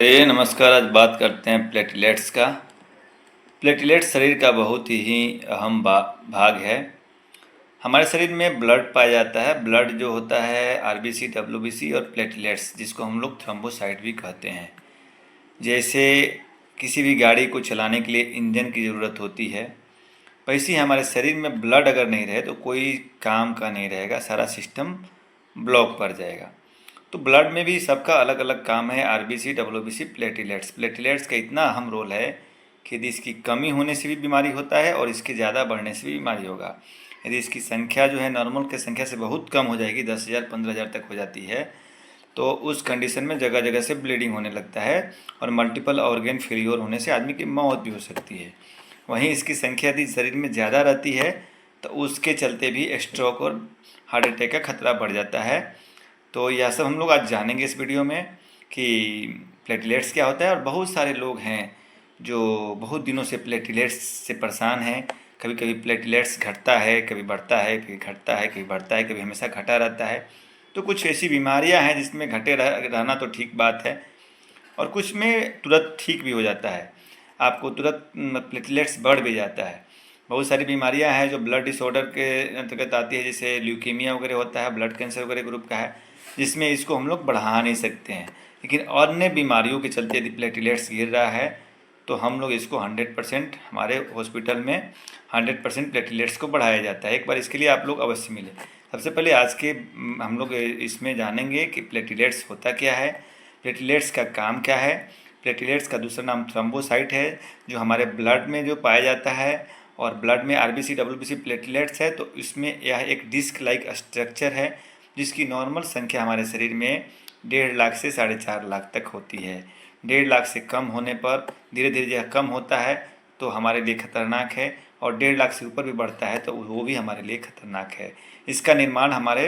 नमस्कार। आज बात करते हैं प्लेटलेट्स का। प्लेटलेट्स शरीर का बहुत ही अहम भाग है। हमारे शरीर में ब्लड पाया जाता है। ब्लड जो होता है आरबीसी, डब्ल्यूबीसी और प्लेटलेट्स, जिसको हम लोग थ्रोम्बोसाइट भी कहते हैं। जैसे किसी भी गाड़ी को चलाने के लिए इंजन की ज़रूरत होती है, वैसे ही हमारे शरीर में ब्लड अगर नहीं रहे तो कोई काम का नहीं रहेगा, सारा सिस्टम ब्लॉक पड़ जाएगा। तो ब्लड में भी सबका अलग अलग काम है। RBC, WBC, platelets. प्लेटलेट्स का इतना अहम रोल है कि यदि इसकी कमी होने से भी बीमारी होता है और इसके ज़्यादा बढ़ने से भी बीमारी होगा। यदि इसकी संख्या जो है नॉर्मल की संख्या से बहुत कम हो जाएगी, 10,000 15,000 तक हो जाती है, तो उस कंडीशन में जगह जगह से ब्लीडिंग होने लगता है और मल्टीपल ऑर्गेन फेलियर होने से आदमी की मौत भी हो सकती है। वहीं इसकी संख्या यदि शरीर में ज़्यादा रहती है तो उसके चलते भी स्ट्रोक और हार्ट अटैक का खतरा बढ़ जाता है। तो यह सब हम लोग आज जानेंगे इस वीडियो में कि प्लेटलेट्स क्या होता है। और बहुत सारे लोग हैं जो बहुत दिनों से प्लेटलेट्स से परेशान हैं। कभी कभी प्लेटलेट्स घटता है, कभी बढ़ता है, कभी घटता है, कभी बढ़ता है, कभी हमेशा घटा रहता है। तो कुछ ऐसी बीमारियां हैं जिसमें घटे रहना तो ठीक बात है, और कुछ में तुरंत ठीक भी हो जाता है। आपको तुरंत प्लेटलेट्स बढ़ भी जाता है। बहुत सारी बीमारियां हैं जो ब्लड डिसऑर्डर के अंतर्गत आती है, जैसे ल्यूकीमिया वगैरह होता है, ब्लड कैंसर वगैरह ग्रुप का है, जिसमें इसको हम लोग बढ़ा नहीं सकते हैं। लेकिन अन्य बीमारियों के चलते यदि प्लेटलेट्स गिर रहा है तो हम लोग इसको 100% हमारे हॉस्पिटल में 100% प्लेटलेट्स को बढ़ाया जाता है। एक बार इसके लिए आप लोग अवश्य मिले। सबसे पहले आज के हम लोग इसमें जानेंगे कि प्लेटलेट्स होता क्या है, प्लेटलेट्स का काम क्या है। प्लेटलेट्स का दूसरा नाम थ्रोम्बोसाइट है, जो हमारे ब्लड में जो पाया जाता है। और ब्लड में आरबीसी, डब्ल्यूबीसी, प्लेटलेट्स है, तो इसमें यह एक डिस्क लाइक स्ट्रक्चर है जिसकी नॉर्मल संख्या हमारे शरीर में 1.5 लाख से 4.5 लाख तक होती है। 1.5 लाख से कम होने पर धीरे धीरे यह कम होता है तो हमारे लिए खतरनाक है, और 1.5 लाख से ऊपर भी बढ़ता है तो वो भी हमारे लिए खतरनाक है। इसका निर्माण हमारे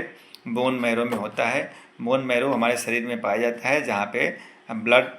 बोन मैरो में होता है। बोन मैरो हमारे शरीर में पाया जाता है जहाँ पे ब्लड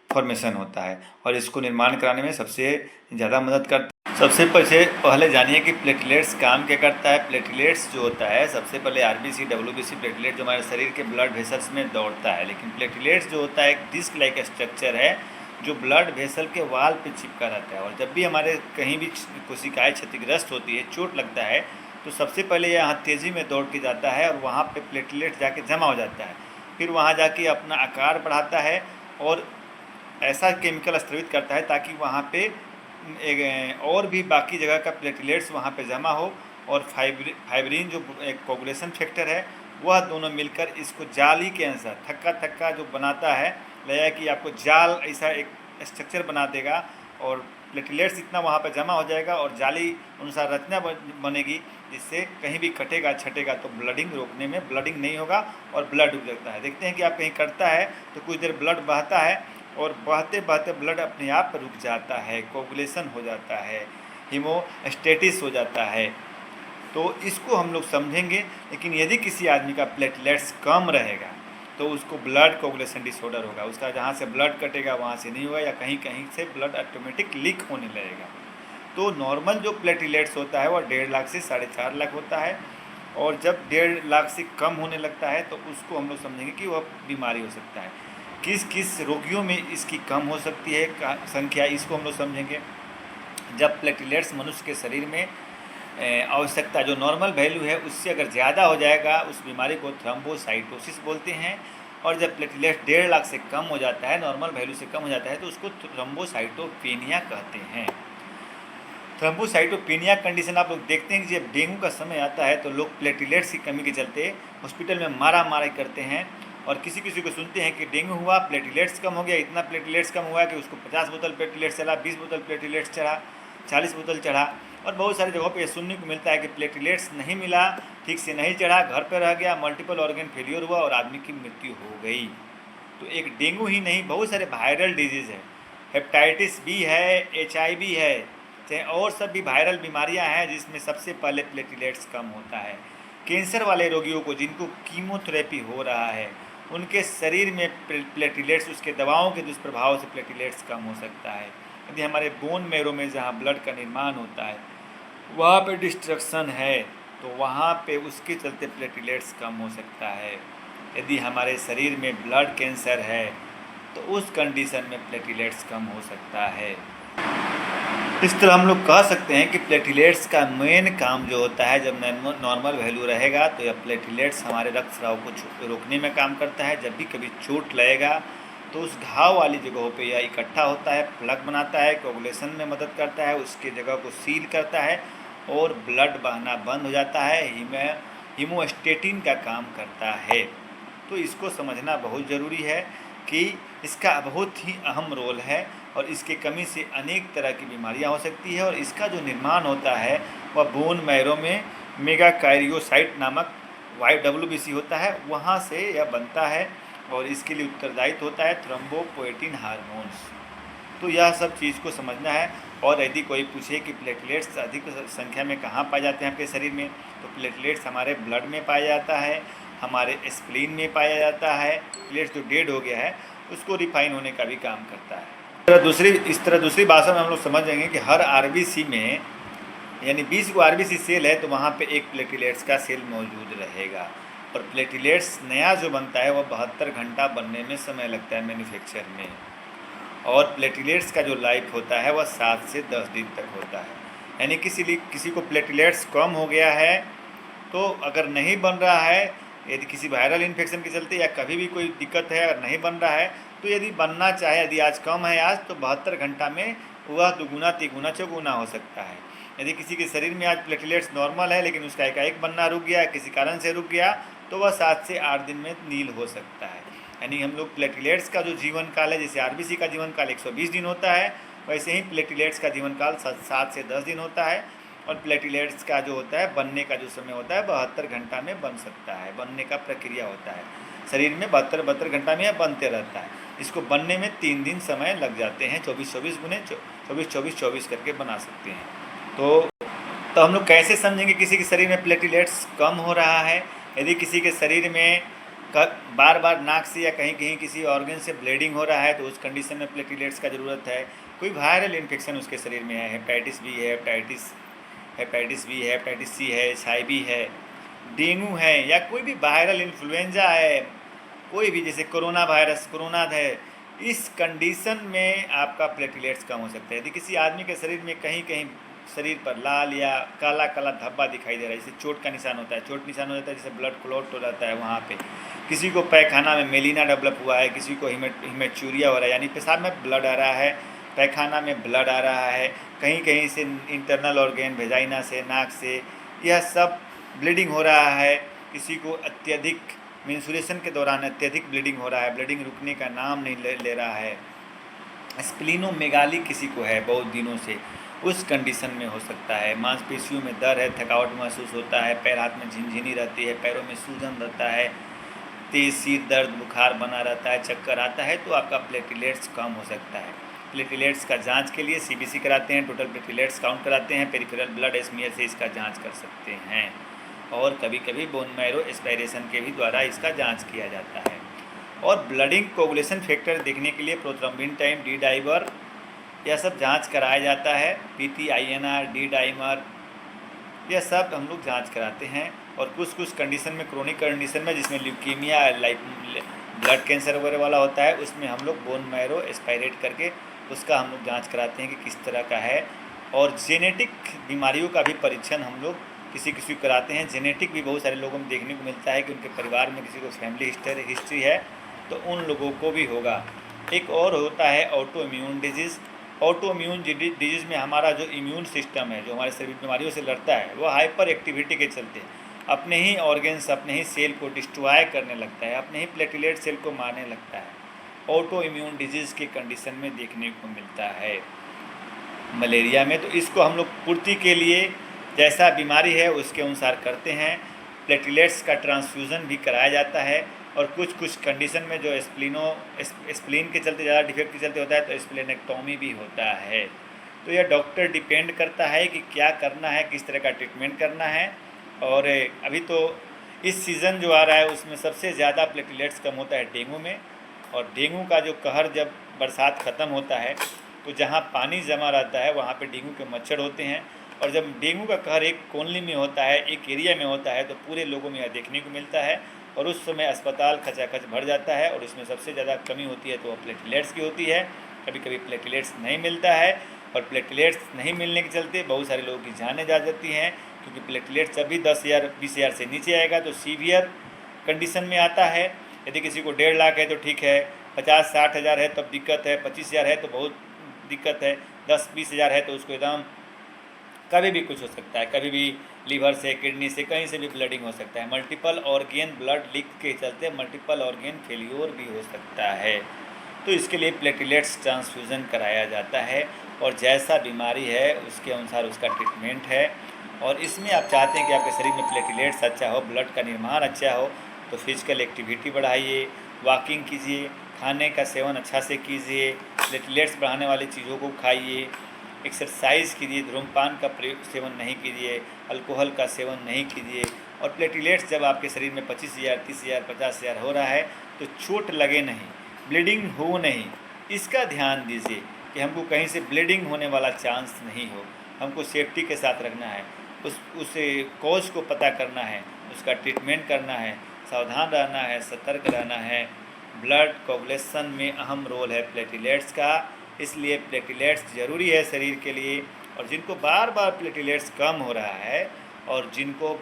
फॉर्मेशन होता है, और इसको निर्माण कराने में सबसे ज़्यादा मदद करता है। सबसे पहले जानिए कि प्लेटलेट्स काम क्या करता है। प्लेटलेट्स जो होता है, सबसे पहले आरबीसी, डब्ल्यूबीसी, प्लेटलेट जो हमारे शरीर के ब्लड वेसल्स में दौड़ता है। लेकिन प्लेटलेट्स जो होता है एक डिस्क लाइक स्ट्रक्चर है जो ब्लड वेसल के वाल पे चिपका रहता है। और जब भी हमारे कहीं भी कोशिकाएं क्षतिग्रस्त होती है, चोट लगता है, तो सबसे पहले यहाँ तेज़ी में दौड़ के जाता है और वहाँ पे प्लेटलेट जाके जमा हो जाता है। फिर वहाँ जाके अपना आकार बढ़ाता है और ऐसा केमिकल स्रावित करता है ताकि वहाँ पे एक और भी बाकी जगह का प्लेटलेट्स वहाँ पे जमा हो, और फाइब्रिन जो एक कोगुलेशन फैक्टर है, वह दोनों मिलकर इसको जाली के अनुसार थक्का थक्का जो बनाता है, लगा कि आपको जाल ऐसा एक स्ट्रक्चर बना देगा, और प्लेटलेट्स इतना वहाँ पर जमा हो जाएगा और जाली अनुसार रचना बनेगी, जिससे कहीं भी कटेगा छटेगा तो ब्लडिंग रोकने में ब्लडिंग नहीं होगा और ब्लड रुक जाता है। देखते हैं कि आप कहीं कटता है तो कुछ देर ब्लड बहता है, और बहते बहते ब्लड अपने आप रुक जाता है, कोगुलेशन हो जाता है, हीमोस्टेटिस हो जाता है। तो इसको हम लोग समझेंगे। लेकिन यदि किसी आदमी का प्लेटलेट्स कम रहेगा तो उसको ब्लड कोगुलेशन डिसऑर्डर होगा। उसका जहाँ से ब्लड कटेगा वहाँ से नहीं होगा, या कहीं कहीं से ब्लड ऑटोमेटिक लीक होने लगेगा। तो नॉर्मल जो प्लेटलेट्स होता है वह 1.5 लाख से 4.5 लाख होता है, और जब 1.5 लाख से कम होने लगता है तो उसको हम लोग समझेंगे कि वह बीमारी हो सकता है। किस किस रोगियों में इसकी कम हो सकती है संख्या, इसको हम लोग समझेंगे। जब प्लेटलेट्स मनुष्य के शरीर में आवश्यकता जो नॉर्मल वैल्यू है उससे अगर ज़्यादा हो जाएगा, उस बीमारी को थ्रोम्बोसाइटोसिस बोलते हैं। और जब प्लेटलेट्स 1.5 लाख से कम हो जाता है, नॉर्मल वैल्यू से कम हो जाता है, तो उसको थ्रोम्बोसाइटोपेनिया कहते हैं। थ्रोम्बोसाइटोपेनिया कंडीशन आप लोग देखते हैं कि जब डेंगू का समय आता है तो लोग प्लेटलेट्स की कमी के चलते हॉस्पिटल में मारा मारी करते हैं, और किसी किसी को सुनते हैं कि डेंगू हुआ, प्लेटलेट्स कम हो गया, इतना प्लेटलेट्स कम हुआ कि उसको 50 बोतल प्लेटलेट्स चढ़ा, 20 बोतल प्लेटलेट्स चढ़ा, 40 बोतल चढ़ा। और बहुत सारी जगहों पे ये सुनने को मिलता है कि प्लेटलेट्स नहीं मिला, ठीक से नहीं चढ़ा, घर पर रह गया, मल्टीपल ऑर्गन फेलियर हुआ और आदमी की मृत्यु हो गई। तो एक डेंगू ही नहीं, बहुत सारे वायरल डिजीज़ है, हेपेटाइटिस बी है, HIV है, चाहे और सब भी वायरल बीमारियां हैं जिसमें सबसे पहले प्लेटलेट्स कम होता है। कैंसर वाले रोगियों को जिनको कीमोथेरेपी हो रहा है, उनके शरीर में प्लेटलेट्स, उसके दवाओं के दुष्प्रभाव से प्लेटलेट्स कम हो सकता है। यदि हमारे बोन मैरो में जहाँ ब्लड का निर्माण होता है वहाँ पे डिस्ट्रक्शन है तो वहाँ पे उसके चलते प्लेटलेट्स कम हो सकता है। यदि हमारे शरीर में ब्लड कैंसर है तो उस कंडीशन में प्लेटिलेट्स कम हो सकता है। इस तरह हम लोग कह सकते हैं कि प्लेटिलेट्स का मेन काम जो होता है, जब नॉर्मल वैल्यू रहेगा तो यह प्लेटिलेट्स हमारे रक्तस्राव को रोकने में काम करता है। जब भी कभी चोट लगेगा तो उस घाव वाली जगहों पे यह इकट्ठा होता है, प्लग बनाता है, कोगुलेशन में मदद करता है, उसके जगह को सील करता है और ब्लड बहना बंद हो जाता है। हीमोस्टेटिन का काम करता है। तो इसको समझना बहुत ज़रूरी है कि इसका बहुत ही अहम रोल है और इसकी कमी से अनेक तरह की बीमारियां हो सकती है। और इसका जो निर्माण होता है वह बोन मैरो में मेगाकार्योसाइट नामक WBC होता है, वहाँ से यह बनता है और इसके लिए उत्तरदायित्व होता है थ्रोम्बोपोएटिन हार्मोन्स। तो यह सब चीज़ को समझना है। और यदि कोई पूछे कि प्लेटलेट्स अधिक संख्या में कहाँ पाए जाते हैं आपके शरीर में, तो प्लेटलेट्स हमारे ब्लड में पाया जाता है, हमारे स्प्लीन में पाया जाता है। प्लेट्स जो डेड हो गया है उसको रिफाइन होने का भी काम करता है। इस तरह दूसरी भाषा में हम लोग समझ जाएंगे कि हर आरबीसी में, यानी 20 को आरबीसी सेल है तो वहाँ पे एक प्लेटिलेट्स का सेल मौजूद रहेगा। और प्लेटिलेट्स नया जो बनता है वह 72 घंटा बनने में समय लगता है मैन्युफैक्चर में। और प्लेटिलेट्स का जो लाइफ होता है वह 7 से 10 दिन तक होता है। यानी किसी को प्लेटिलेट्स कम हो गया है तो अगर नहीं बन रहा है, यदि किसी वायरल इन्फेक्शन के चलते या कभी भी कोई दिक्कत है अगर नहीं बन रहा है, तो यदि बनना चाहे, यदि आज कम है आज, तो 72 घंटा में वह दुगुना तिगुना चौगुना हो सकता है। यदि किसी के शरीर में आज प्लेटिलेट्स नॉर्मल है लेकिन उसका एकाएक बनना रुक गया, किसी कारण से रुक गया, तो वह 7 से 8 दिन में नील हो सकता है। यानी हम लोग प्लेटिलेट्स का जो जीवन काल है, जैसे आरबीसी का जीवन काल 120 दिन होता है, वैसे ही प्लेटिलेट्स का जीवन काल 7 से 10 दिन होता है। और प्लेटिलेट्स का जो होता है बनने का जो समय होता है 72 घंटा में बन सकता है, बनने का प्रक्रिया होता है। शरीर में 72 घंटा में यह बनते रहता है। इसको बनने में 3 दिन समय लग जाते हैं, 24-24 गुने 24-24 करके बना सकते हैं। तो हम लोग कैसे समझेंगे किसी के शरीर में प्लेटिलेट्स कम हो रहा है? यदि किसी के शरीर में बार बार नाक से या कहीं कहीं किसी ऑर्गन से ब्लीडिंग हो रहा है तो उस कंडीशन में प्लेटिलेट्स का ज़रूरत है। कोई वायरल इन्फेक्शन उसके शरीर में है, हेपेटाइटिस बी है, हेपेटाइटिस सी है, HIV है, डेंगू है, या कोई भी वायरल इन्फ्लुएंजा है, कोई भी जैसे कोरोना है, इस कंडीशन में आपका प्लेटिलेट्स कम हो सकता है। यदि किसी आदमी के शरीर में कहीं कहीं शरीर पर लाल या काला काला धब्बा दिखाई दे रहा है, जैसे चोट का निशान होता है, चोट निशान हो जाता है, जैसे ब्लड क्लॉट हो जाता है वहाँ पे, किसी को पैखाना में मेलिना डेवलप हुआ है, किसी को हिमेचूरिया हो रहा है, यानी पेशाब में ब्लड आ रहा है, पैखाना में ब्लड आ रहा है, कहीं कहीं से इंटरनल ऑर्गन वेजाइना से, नाक से, यह सब ब्लीडिंग हो रहा है। किसी को अत्यधिक मेंस्ट्रुएशन के दौरान अत्यधिक ब्लीडिंग हो रहा है, ब्लीडिंग रुकने का नाम नहीं ले रहा है, स्प्लीनोमेगाली किसी को है बहुत दिनों से, उस कंडीशन में हो सकता है। मांसपेशियों में दर्द है, थकावट महसूस होता है, पैर हाथ में झिनझिनी रहती है, पैरों में सूजन रहता है, तेज सिर दर्द, बुखार बना रहता है, चक्कर आता है, तो आपका प्लेटिलेट्स कम हो सकता है। प्लेटिलेट्स का जांच के लिए CBC कराते हैं, टोटल प्लेटिलेट्स काउंट कराते हैं, पेरिफेरल ब्लड स्मीयर से इसका जांच कर सकते हैं। और कभी कभी बोन मैरो एस्पायरेशन के भी द्वारा इसका जांच किया जाता है। और ब्लडिंग कोगुलेशन फैक्टर देखने के लिए प्रोथ्रोम्बिन टाइम, डी डाइमर, यह सब जांच कराया जाता है। PT-INR, डी डाइमर, यह सब हम लोग जांच कराते हैं। और कुछ कंडीशन में, क्रोनिक कंडीशन में, जिसमें ल्यूकीमिया, ब्लड कैंसर वगैरह वाला होता है, उसमें हम लोग बोन मैरो एस्पायरेट करके उसका हम लोग जाँच कराते हैं कि किस तरह का है। और जेनेटिक बीमारियों का भी परीक्षण हम लोग किसी को कराते हैं। जेनेटिक भी बहुत सारे लोगों में देखने को मिलता है कि उनके परिवार में किसी को फैमिली हिस्ट्री है तो उन लोगों को भी होगा। एक और होता है auto immune disease. Auto immune disease में हमारा जो इम्यून सिस्टम है, जो हमारे शरीर बीमारियों से लड़ता है, वह हाइपर एक्टिविटी के चलते अपने ही ऑर्गन्स, अपने ही सेल को डिस्ट्रॉय करने लगता है, अपने ही प्लेटिलेट सेल को मारने लगता है। ऑटो इम्यून डिजीज़ के कंडीशन में देखने को मिलता है मलेरिया में। तो इसको हम लोग पूर्ति के लिए जैसा बीमारी है उसके अनुसार करते हैं। प्लेटिलेट्स का ट्रांसफ्यूज़न भी कराया जाता है। और कुछ कंडीशन में जो स्प्लीन के चलते, ज़्यादा डिफेक्ट के चलते होता है, तो स्प्लेनेक्टोमी भी होता है। तो यह डॉक्टर डिपेंड करता है कि क्या करना है, किस तरह का ट्रीटमेंट करना है। और अभी तो इस सीज़न जो आ रहा है उसमें सबसे ज़्यादा प्लेटिलेट्स कम होता है डेंगू में। और डेंगू का जो कहर जब बरसात ख़त्म होता है तो जहाँ पानी जमा रहता है वहाँ पे डेंगू के मच्छर होते हैं। और जब डेंगू का कहर एक कॉलोनी में होता है, एक एरिया में होता है, तो पूरे लोगों में यह देखने को मिलता है। और उस समय अस्पताल खचाखच भर जाता है और इसमें सबसे ज़्यादा कमी होती है तो वो प्लेटलेट्स की होती है। कभी कभी प्लेटलेट्स नहीं मिलता है और प्लेटलेट्स नहीं मिलने के चलते बहुत सारे लोगों की जानें जा जाती हैं, क्योंकि प्लेटलेट्स अभी 10,000 20,000 से नीचे आएगा तो सीवियर कंडीशन में आता है। यदि किसी को 1.5 लाख है तो ठीक है, 50-60 हज़ार है तब दिक्कत है, 25,000 है तो बहुत दिक्कत है, 10-20 हज़ार है तो उसको एकदम कभी भी कुछ हो सकता है, कभी भी लीवर से, किडनी से, कहीं से भी ब्लडिंग हो सकता है। मल्टीपल ऑर्गेन ब्लड लीक के चलते मल्टीपल ऑर्गेन फेल्योर भी हो सकता है। तो इसके लिए प्लेटलेट्स ट्रांसफ्यूज़न कराया जाता है और जैसा बीमारी है उसके अनुसार उसका ट्रीटमेंट है। और इसमें आप चाहते हैं कि आपके शरीर में प्लेटलेट्स अच्छा हो, ब्लड का निर्माण अच्छा हो, तो फिजिकल एक्टिविटी बढ़ाइए, वॉकिंग कीजिए, खाने का सेवन अच्छा से कीजिए, प्लेटलेट्स बढ़ाने वाली चीज़ों को खाइए, एक्सरसाइज कीजिए, धूम्रपान का सेवन नहीं कीजिए, अल्कोहल का सेवन नहीं कीजिए। और प्लेटलेट्स जब आपके शरीर में 25,000, 30,000, 50,000 हो रहा है तो चोट लगे नहीं, ब्लीडिंग हो नहीं, इसका ध्यान दीजिए कि हमको कहीं से ब्लीडिंग होने वाला चांस नहीं हो। हमको सेफ्टी के साथ रखना है, उस कॉज को पता करना है, उसका ट्रीटमेंट करना है, सावधान रहना है, सतर्क रहना है। ब्लड कोगुलेशन में अहम रोल है प्लेटलेट्स का, इसलिए प्लेटलेट्स ज़रूरी है शरीर के लिए। और जिनको बार बार प्लेटलेट्स कम हो रहा है और जिनको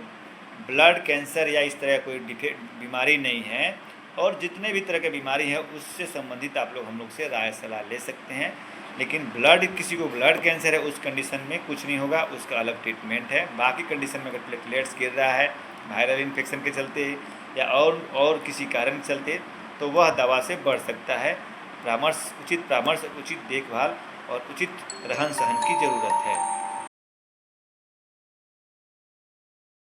ब्लड कैंसर या इस तरह कोई बीमारी नहीं है और जितने भी तरह के बीमारी है उससे संबंधित आप लोग हम लोग से राय सलाह ले सकते हैं। लेकिन किसी को ब्लड कैंसर है उस कंडीशन में कुछ नहीं होगा, उसका अलग ट्रीटमेंट है। बाकी कंडीशन में अगर प्लेटलेट्स गिर रहा है वायरल इन्फेक्शन के चलते या और किसी कारण के चलते तो वह दवा से बढ़ सकता है। उचित परामर्श, उचित देखभाल और उचित रहन सहन की ज़रूरत है।